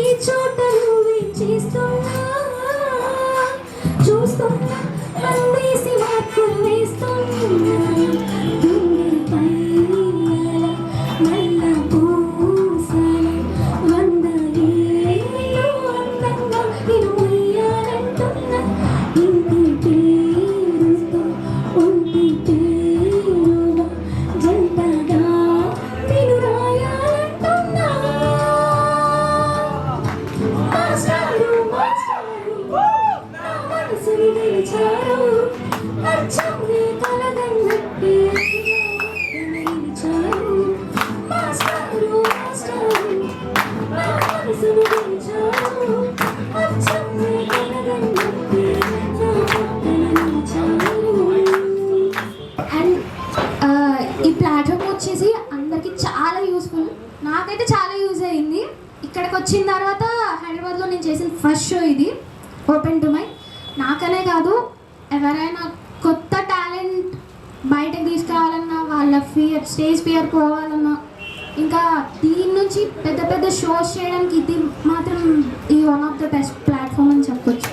ఈ చోట నువ్వేం చేస్తున్నా చూస్తున్నా మందేసి మార్కులు వేస్తున్నా గుండెపై నల్ల పూసల వంద ఏళ్ళు అందంగా నేను మొయ్యాలంటున్నా ఇంటి పేరుతో ఒంటి పేరుగా జంటగా నేను రాయాలంటున్నా మాస్టారు మాస్టారు నా మనసుని గెలిచారు అచ్చం నీ కలగన్నట్టే గెలిచారు మాస్టారు మాస్టారు నా మనసుని గెలిచారు అచ్చం నీ కలగన్నట్టే గెలిచారు. అండ్ ఈ ప్లాట్ఫామ్ వచ్చేసి అందరికీ చాలా యూస్ఫుల్, నాకైతే చాలా యూజ్ అయింది. ఇక్కడికి వచ్చిన తర్వాత హైదరాబాద్లో నేను చేసిన ఫస్ట్ షో ఇది ఓపెన్ టు మై. నాకనే కాదు, ఎవరైనా కొత్త టాలెంట్ బయటకు తీసుకురావాలన్నా, వాళ్ళ ఫియర్ స్టేజ్ ఫియర్ పోవాలన్నా, ఇంకా దీని నుంచి పెద్ద పెద్ద షోస్ చేయడానికి ఇది మాత్రం ఈ one of the best platform అని చెప్పొచ్చు.